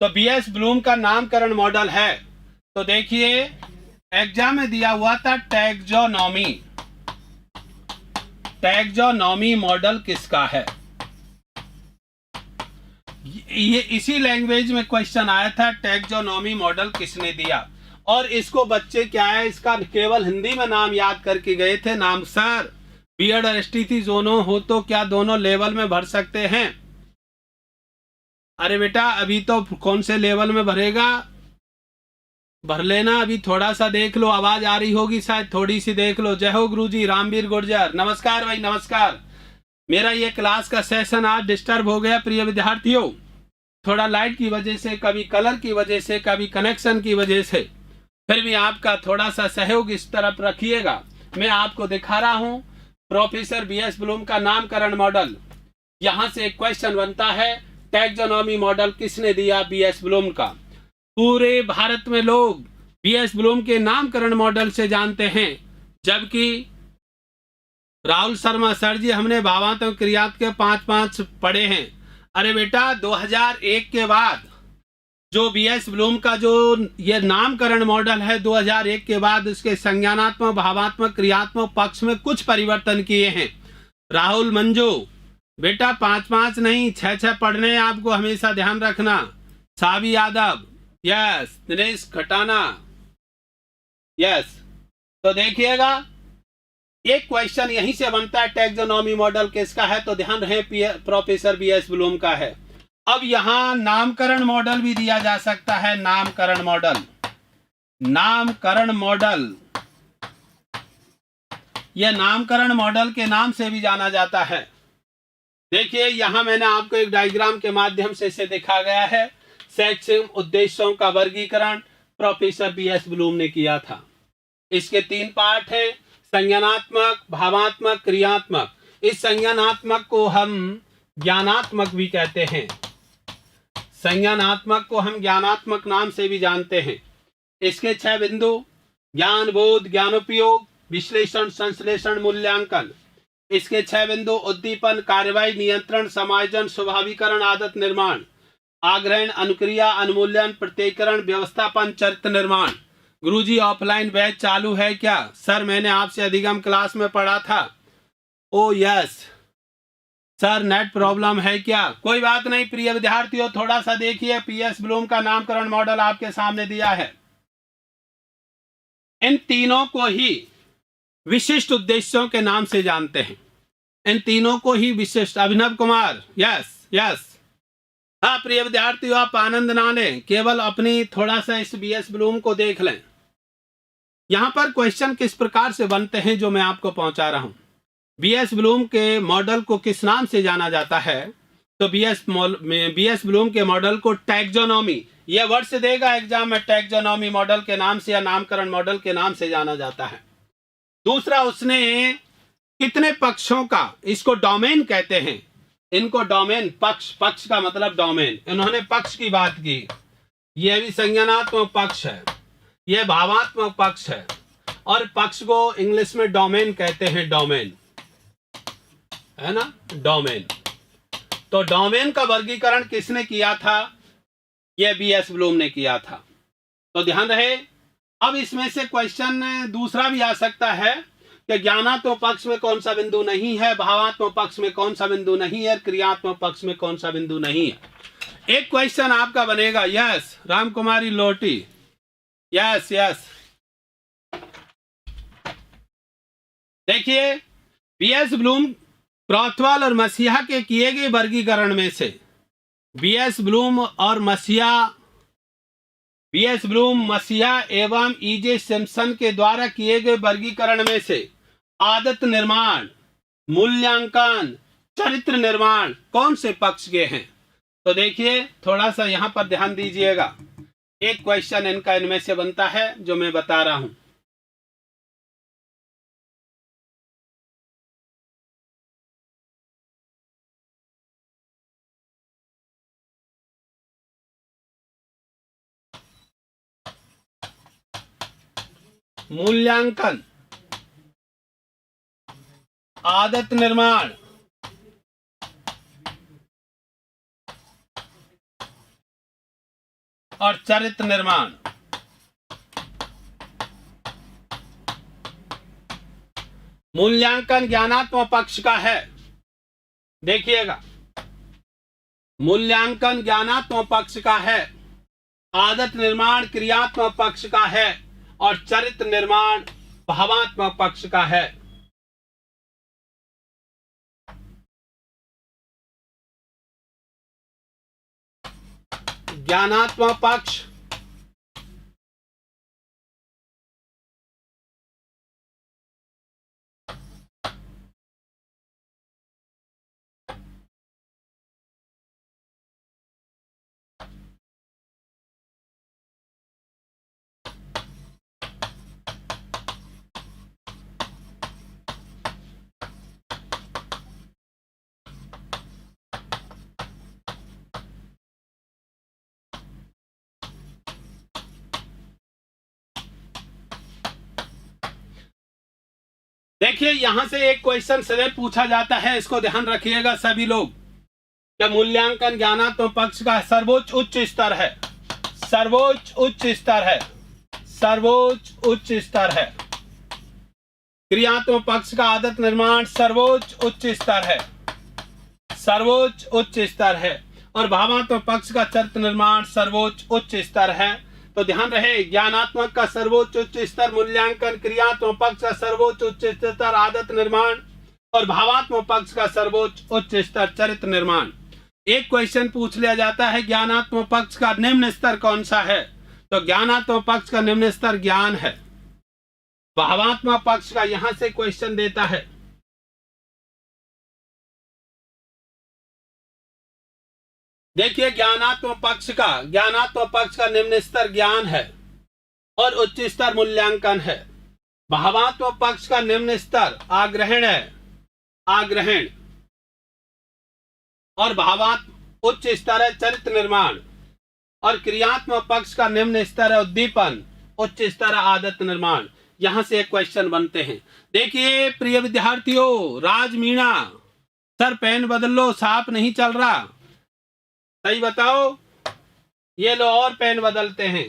तो बीएस ब्लूम का नामकरण मॉडल है। तो देखिए एग्जाम में दिया हुआ था टैक्सोनॉमी, टैक्सोनॉमी मॉडल किसका है, ये इसी लैंग्वेज में क्वेश्चन आया था, टैक्सोनॉमी मॉडल किसने दिया। और इसको बच्चे क्या है, इसका केवल हिंदी में नाम याद करके गए थे। नाम सर बीएड और एसटीसी दोनों हो तो क्या दोनों लेवल में भर सकते हैं? अरे बेटा अभी तो कौन से लेवल में भरेगा, भर लेना, अभी थोड़ा सा देख लो, आवाज आ रही होगी शायद, थोड़ी सी देख लो। जय हो गुरुजी, रामवीर गुर्जर, नमस्कार भाई नमस्कार। मेरा ये क्लास का सेशन आज डिस्टर्ब हो गया प्रिय विद्यार्थियों, थोड़ा लाइट की वजह से, कभी कलर की वजह से, कभी कनेक्शन की वजह से। फिर भी आपका थोड़ा सा सहयोग इस तरफ रखिएगा। मैं आपको दिखा रहा हूं प्रोफेसर बीएस ब्लूम का नामकरण मॉडल। यहां से एक क्वेश्चन बनता है, टैक्सोनॉमी मॉडल किसने दिया? बीएस ब्लूम का। पूरे भारत में लोग बीएस ब्लूम के नामकरण मॉडल से जानते हैं, जबकि राहुल शर्मा सर जी, हमने भावात्मक क्रियात के 5 पढ़े हैं। अरे बेटा, 2001 के बाद जो बीएस ब्लूम का जो ये नामकरण मॉडल है, 2001 के बाद उसके संज्ञानात्मक, भावात्मक, क्रियात्मक पक्ष में कुछ परिवर्तन किए हैं। राहुल मंजू बेटा, 5 नहीं 6 पढ़ने हैं आपको, हमेशा ध्यान रखना। सावी यादव, यस। दिनेश खटाना, यस। तो देखिएगा, एक क्वेश्चन यहीं से बनता है, टैक्सोनॉमी मॉडल किसका है? तो ध्यान रहे, प्रोफेसर बीएस ब्लूम का है। अब यहां नामकरण मॉडल भी दिया जा सकता है। नामकरण मॉडल, नामकरण मॉडल, यह नामकरण मॉडल के नाम से भी जाना जाता है। देखिए, यहां मैंने आपको एक डायग्राम के माध्यम से इसे दिखा गया है। शैक्षिक उद्देश्यों का वर्गीकरण प्रोफेसर बीएस ब्लूम ने किया था। इसके 3 पार्ट हैं, संज्ञानात्मक, भावात्मक, क्रियात्मक। इस संज्ञानात्मक को हम ज्ञानात्मक भी कहते हैं। संज्ञानात्मक को हम ज्ञानात्मक नाम से भी जानते हैं। इसके 6 बिंदु, ज्ञान, बोध, ज्ञानोपयोग, विश्लेषण, संश्लेषण, मूल्यांकन। इसके 6 बिंदु, उद्दीपन, कार्यवाही, नियंत्रण, समायोजन, स्वाभाविकरण, आदत निर्माण, आग्रहण, अनुक्रिया, अनुमूल्यन, प्रत्ययीकरण, व्यवस्थापन, चरित्र निर्माण। गुरुजी, ऑफलाइन बैच चालू है क्या? सर, मैंने आपसे अधिगम क्लास में पढ़ा था। ओ यस सर, नेट प्रॉब्लम है क्या? कोई बात नहीं प्रिय विद्यार्थियों, थोड़ा सा देखिए, बीएस ब्लूम का नामकरण मॉडल आपके सामने दिया है। इन तीनों को ही विशिष्ट उद्देश्यों के नाम से जानते हैं। इन तीनों को ही विशिष्ट। Abhinav Kumar, yes yes. हाँ प्रिय विद्यार्थियों, आप आनंद ना लें, केवल अपनी थोड़ा सा इस बीएस ब्लूम को देख लें। यहां पर क्वेश्चन किस प्रकार से बनते हैं जो मैं आपको पहुंचा रहा हूं। बीएस ब्लूम के मॉडल को किस नाम से जाना जाता है? तो बीएस ब्लूम के मॉडल को टैक्सोनॉमी, यह वर्ड से देगा एग्जाम में, टैक्सोनॉमी मॉडल के नाम से या नामकरण मॉडल के नाम से जाना जाता है। दूसरा, उसने कितने पक्षों का, इसको डोमेन कहते हैं, इनको डोमेन, पक्ष, पक्ष का मतलब डोमेन, इन्होंने पक्ष की बात की। यह भी संज्ञानात्मक पक्ष है, यह भावात्मक पक्ष है, और पक्ष को इंग्लिश में डोमेन कहते हैं। डोमेन है ना, डोमेन। तो डोमेन का वर्गीकरण किसने किया था? यह बीएस ब्लूम ने किया था। तो ध्यान रहे। अब इसमें से क्वेश्चन दूसरा भी आ सकता है कि ज्ञानात्मक पक्ष में कौन सा बिंदु नहीं है, भावात्मक पक्ष में कौन सा बिंदु नहीं है, क्रियात्मक पक्ष में कौन सा बिंदु नहीं है। एक क्वेश्चन आपका बनेगा, यस राम कुमारी लोटी, यस यस। देखिए, बीएस ब्लूम, क्रॉथवाल और मसीहा के किए गए वर्गीकरण में से बीएस ब्लूम और मसीहा एवं ईजे सिम्पसन के द्वारा किए गए वर्गीकरण में से आदत निर्माण, मूल्यांकन, चरित्र निर्माण कौन से पक्ष के हैं? तो देखिए, थोड़ा सा यहां पर ध्यान दीजिएगा। एक क्वेश्चन इनका इनमें से बनता है जो मैं बता रहा हूं। मूल्यांकन, आदत निर्माण, और चरित्र निर्माण। मूल्यांकन ज्ञानात्मक पक्ष का है। देखिएगा, मूल्यांकन ज्ञानात्मक पक्ष का है, आदत निर्माण क्रियात्मक पक्ष का है, और चरित्र निर्माण भावात्मक पक्ष का है। ज्ञानात्मक पक्ष, देखिए यहां से एक क्वेश्चन सदैव पूछा जाता है, इसको ध्यान रखिएगा सभी लोग। क्या मूल्यांकन ज्ञानात्मक पक्ष का सर्वोच्च उच्च स्तर है, सर्वोच्च उच्च स्तर है, सर्वोच्च उच्च स्तर है। क्रियात्मक पक्ष का आदत निर्माण सर्वोच्च उच्च स्तर है, सर्वोच्च उच्च स्तर है। और भावात्मक पक्ष का चरित्र निर्माण सर्वोच्च उच्च स्तर है। तो ध्यान रहे, ज्ञानात्मक का सर्वोच्च उच्च स्तर मूल्यांकन, क्रियात्मक पक्ष का सर्वोच्च उच्च स्तर आदत निर्माण, और भावात्मक पक्ष का सर्वोच्च उच्च स्तर चरित्र निर्माण। एक क्वेश्चन पूछ लिया जाता है ज्ञानात्मक पक्ष का निम्न स्तर कौन सा है, तो ज्ञानात्मक पक्ष का निम्न स्तर ज्ञान है। भावात्मक पक्ष का यहां से क्वेश्चन देता है, देखिए ज्ञानात्मक पक्ष का निम्न स्तर ज्ञान है और उच्च स्तर मूल्यांकन है। भावात्मक पक्ष का निम्न स्तर आग्रहण है, आग्रहण, और भावात्मक उच्च स्तर है चरित्र निर्माण, और क्रियात्मक पक्ष का निम्न स्तर है उद्दीपन, उच्च स्तर है आदत निर्माण। यहां से एक क्वेश्चन बनते हैं। देखिए प्रिय विद्यार्थियों, राज मीणा, सर पेन बदल लो, साफ नहीं चल रहा, सही बताओ। ये लो और पेन बदलते हैं,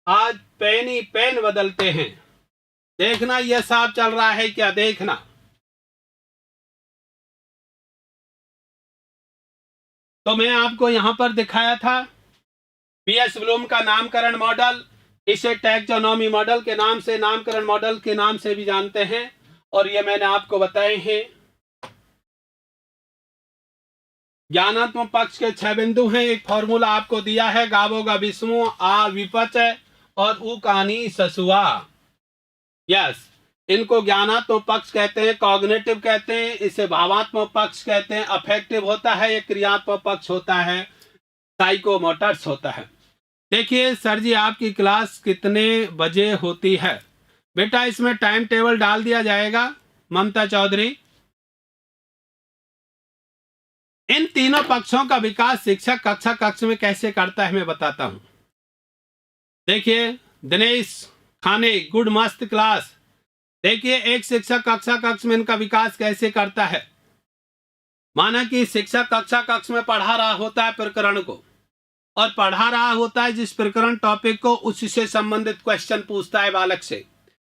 आज पेन ही पेन बदलते हैं। देखना ये साफ चल रहा है क्या, देखना। तो मैं आपको यहां पर दिखाया था पीएस ब्लूम का नामकरण मॉडल, इसे टैक्सोनॉमी मॉडल के नाम से, नामकरण मॉडल के नाम से भी जानते हैं। और ये मैंने आपको बताए हैं। ज्ञानात्मक पक्ष के 6 बिंदु हैं। एक फॉर्मूला आपको दिया है, गावो गा विस्मो आ विपच और उ कहानी ससुआ। यस, इनको ज्ञानात्मक पक्ष कहते हैं, कॉग्निटिव कहते हैं, इसे भावात्मक पक्ष कहते हैं, अफेक्टिव होता है, ये क्रियात्मक पक्ष होता है, साइकोमोटर्स होता है। देखिए सर जी आपकी क्लास कितने बजे होती है? बेटा इसमें टाइम टेबल डाल दिया जाएगा ममता चौधरी। इन तीनों पक्षों का विकास शिक्षक कक्षा कक्ष में कैसे करता है मैं बताता हूं। देखिए दिनेश खाने, गुड मस्त क्लास। देखिए एक शिक्षक कक्षा कक्ष में इनका विकास कैसे करता है। माना कि शिक्षक कक्षा कक्ष में पढ़ा रहा होता है प्रकरण को, और पढ़ा रहा होता है जिस प्रकरण टॉपिक को, उसी से संबंधित क्वेश्चन पूछता है बालक से।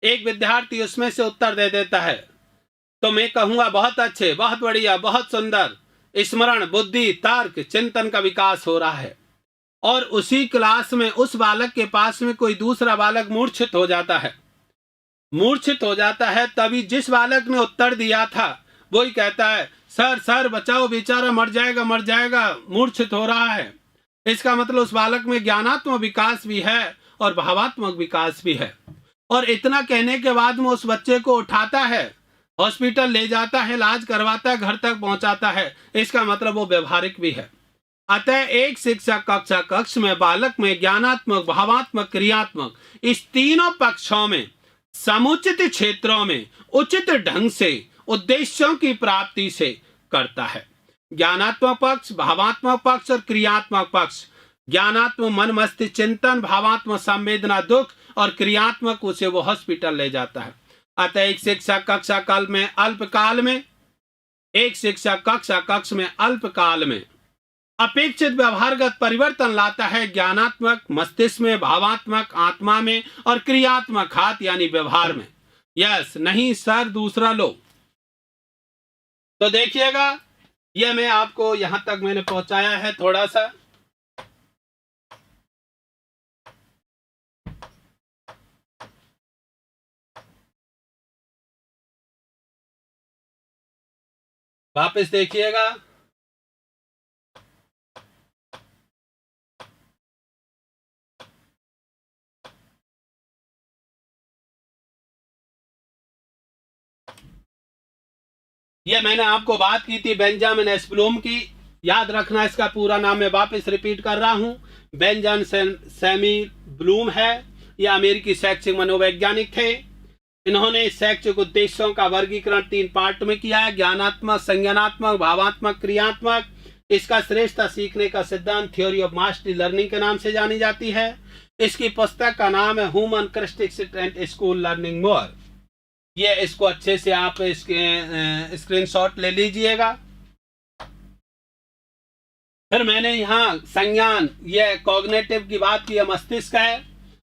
एक विद्यार्थी उसमें से उत्तर दे देता है, तो मैं कहूंगा बहुत अच्छे, बहुत बढ़िया, बहुत सुंदर, स्मरण, बुद्धि, तर्क, चिंतन का विकास हो रहा है। और उसी क्लास में उस बालक के पास में कोई दूसरा बालक मूर्छित हो जाता है, मूर्छित हो जाता है। तभी जिस बालक ने उत्तर दिया था वही कहता है, सर सर बचाओ, बेचारा मर जाएगा, मर जाएगा, मूर्छित हो रहा है। इसका मतलब उस बालक में ज्ञानात्मक विकास भी है और भावात्मक विकास भी है। और इतना कहने के बाद में उस बच्चे को उठाता है, हॉस्पिटल ले जाता है, इलाज करवाता है, घर तक पहुंचाता है। इसका मतलब वो व्यवहारिक भी है। अतः एक शिक्षक कक्षा कक्ष में बालक में ज्ञानात्मक, भावात्मक, क्रियात्मक, इस तीनों पक्षों में समुचित क्षेत्रों में उचित ढंग से उद्देश्यों की प्राप्ति से करता है। ज्ञानात्मक पक्ष, भावात्मक पक्ष और क्रियात्मक पक्ष। ज्ञानात्मक मन मस्तिष्क चिंतन, भावात्मक संवेदना दुख, और क्रियात्मक उसे वो हॉस्पिटल ले जाता है। अतः एक शिक्षक कक्षा काल में अल्पकाल में, एक शिक्षक कक्षा कक्ष में अल्पकाल में अपेक्षित व्यवहारगत परिवर्तन लाता है ज्ञानात्मक मस्तिष्क में, भावात्मक आत्मा में, और क्रियात्मक हाथ यानी व्यवहार में। यस, नहीं सर दूसरा लो। तो देखिएगा ये मैं आपको यहां तक मैंने पहुंचाया है थोड़ा सा। वापस देखिएगा। ये मैंने आपको बात की थी बेंजामिन एस ब्लूम की, याद रखना इसका पूरा नाम मैं वापस रिपीट कर रहा हूं। बेंजामिन सैमुअल ब्लूम है, ये अमेरिकी शैक्षिक मनोवैज्ञानिक थे। इन्होंने शैक्षिक उद्देश्यों का वर्गीकरण 3 पार्ट में किया है, ज्ञानात्मक, संज्ञानात्मक, भावात्मक, क्रियात्मक। इसका श्रेष्ठता सीखने का सिद्धांत थ्योरी ऑफ मास्टरी लर्निंग के नाम से जानी जाती है। इसकी पुस्तक का नाम है human characteristics and school learning more. ये इसको अच्छे से आप इसके स्क्रीनशॉट ले लीजिएगा। फिर मैंने यहाँ संज्ञान, ये कॉग्निटिव की बात की है, मस्तिष्क है,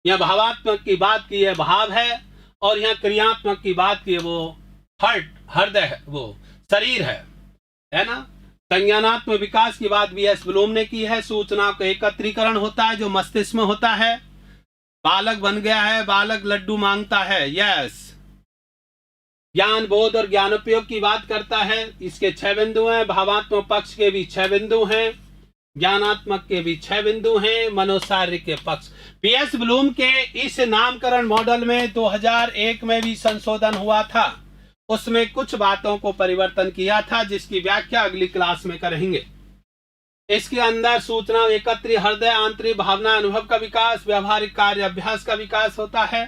यह भावात्मक की बात की है, भाव है, और यहाँ क्रियात्मक की बात की है, वो हृदय है, वो शरीर है ना। संज्ञानात्मक विकास की बात BS ब्लूम ने की है। सूचना का एकत्रीकरण होता है जो मस्तिष्क में होता है। बालक बन गया है, बालक लड्डू मांगता है, यस। ज्ञान, बोध और ज्ञानोपयोग की बात करता है। इसके 6 बिंदु हैं। भावात्मक पक्ष के भी 6 बिंदु हैं, ज्ञानात्मक के भी 6 बिंदु हैं, मनोशारीरिक के पक्ष। BS ब्लूम के इस नामकरण मॉडल में 2001 में भी संशोधन हुआ था। उसमें कुछ बातों को परिवर्तन किया था जिसकी व्याख्या अगली क्लास में करेंगे। इसके अंदर सूचना एकत्रित, हृदय, आंतरिक भावना, अनुभव का विकास, व्यवहारिक कार्य अभ्यास का विकास होता है।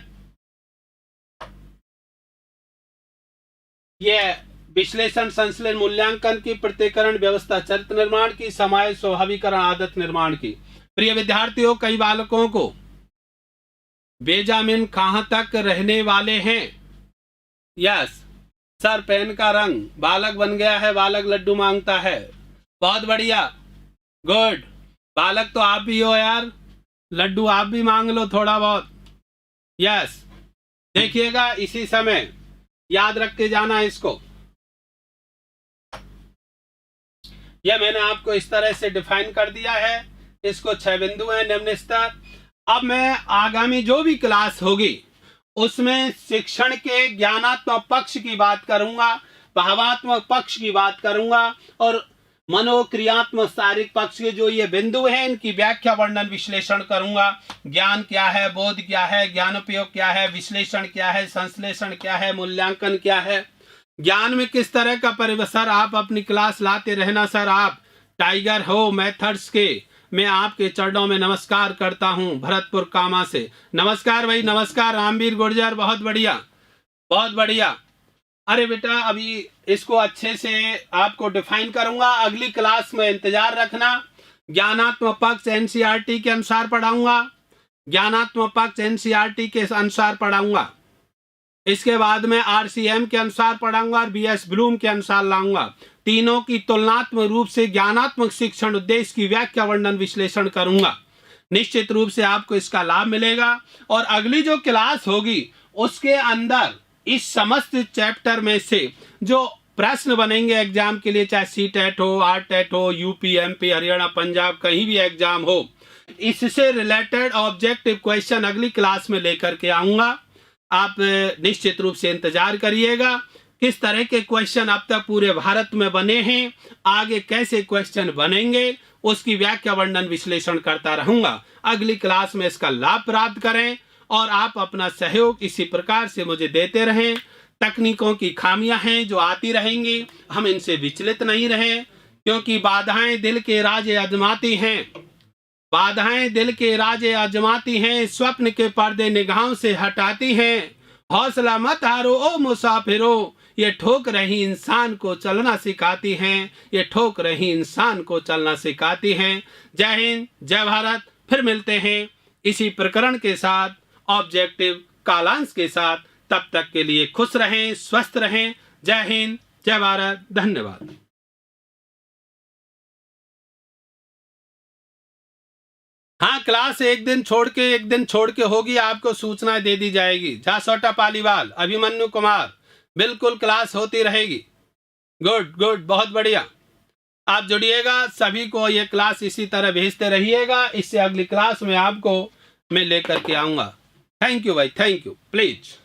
यह विश्लेषण, संश्लेषण, मूल्यांकन की, प्रतिकरण व्यवस्था, चरित्र निर्माण की, समाज स्वाभाविकरण, आदत निर्माण की। प्रिय विद्यार्थियों, कई बालकों को बेजामिन कहां तक रहने वाले हैं? यस सर, पेन का रंग, बालक बन गया है, बालक लड्डू मांगता है, बहुत बढ़िया, गुड। बालक तो आप भी हो यार, लड्डू आप भी मांग लो थोड़ा बहुत, यस। देखिएगा इसी समय याद रख के जाना इसको। यह मैंने आपको इस तरह से डिफाइन कर दिया है। इसको 6 बिंदु है, निम्न स्तर। अब मैं आगामी जो भी क्लास होगी उसमें शिक्षण के ज्ञानात्मक पक्ष की बात करूंगा, भावात्मक पक्ष की बात करूंगा, और मनोक्रियात्मक शारीरिक पक्ष के जो ये बिंदु हैं इनकी व्याख्या, वर्णन, विश्लेषण करूंगा। ज्ञान क्या है, बोध क्या है, ज्ञानोपयोग क्या है, विश्लेषण क्या है, संश्लेषण क्या है, मूल्यांकन क्या है, ज्ञान में किस तरह का परिवर्तन। आप अपनी क्लास लाते रहना सर। आप टाइगर हो मेथड्स के, मैं आपके चरणों में नमस्कार करता हूं, भरतपुर कामा से। नमस्कार भाई, नमस्कार। रामवीर गुर्जर, बहुत बढ़िया, बहुत बढ़िया। अरे बेटा, अभी इसको अच्छे से आपको डिफाइन करूंगा, अगली क्लास में इंतजार रखना। ज्ञानात्मक पक्ष NCERT के अनुसार पढ़ाऊंगा, ज्ञानात्मक पक्ष NCERT के अनुसार पढ़ाऊंगा। इसके बाद में RCM के अनुसार पढ़ाऊंगा और BS ब्लूम के अनुसार लाऊंगा। तीनों की तुलनात्मक रूप से ज्ञानात्मक शिक्षण उद्देश्य की व्याख्या, वर्णन, विश्लेषण करूंगा। निश्चित रूप से आपको इसका लाभ मिलेगा। और अगली जो क्लास होगी उसके अंदर इस समस्त चैप्टर में से जो प्रश्न बनेंगे एग्जाम के लिए, चाहे CTET हो, RTET हो, UP, MP, हरियाणा, पंजाब, कहीं भी एग्जाम हो, इससे रिलेटेड ऑब्जेक्टिव क्वेश्चन अगली क्लास में लेकर के आऊंगा। आप निश्चित रूप से इंतजार करिएगा। किस तरह के क्वेश्चन अब तक पूरे भारत में बने हैं, आगे कैसे क्वेश्चन बनेंगे, उसकी व्याख्या, वर्णन, विश्लेषण करता रहूंगा। अगली क्लास में इसका लाभ प्राप्त करें और आप अपना सहयोग इसी प्रकार से मुझे देते रहें। तकनीकों की खामियां हैं जो आती रहेंगी, हम इनसे विचलित नहीं रहें, क्योंकि बाधाएं दिल के राजे आजमाती हैं, बाधाएं दिल के राजे आजमाती हैं, स्वप्न के पर्दे निगाहों से हटाती हैं। हौसला मत हारो ओ मुसाफिरो, ये ठोक रही इंसान को चलना सिखाती हैं, ये ठोक रही इंसान को चलना सिखाती हैं। जय हिंद, जय भारत। फिर मिलते हैं इसी प्रकरण के साथ, ऑब्जेक्टिव कालांश के साथ। तब तक के लिए खुश रहें, स्वस्थ रहें। जय हिंद, जय भारत, धन्यवाद। हाँ, क्लास एक दिन छोड़ के होगी, आपको सूचनाएं दे दी जाएगी। झासोटा पालीवाल, अभिमन्यु कुमार, बिल्कुल क्लास होती रहेगी। गुड गुड, बहुत बढ़िया। आप जुड़िएगा, सभी को ये क्लास इसी तरह भेजते रहिएगा। इससे अगली क्लास में आपको मैं लेकर के आऊंगा। थैंक यू भाई, थैंक यू, प्लीज।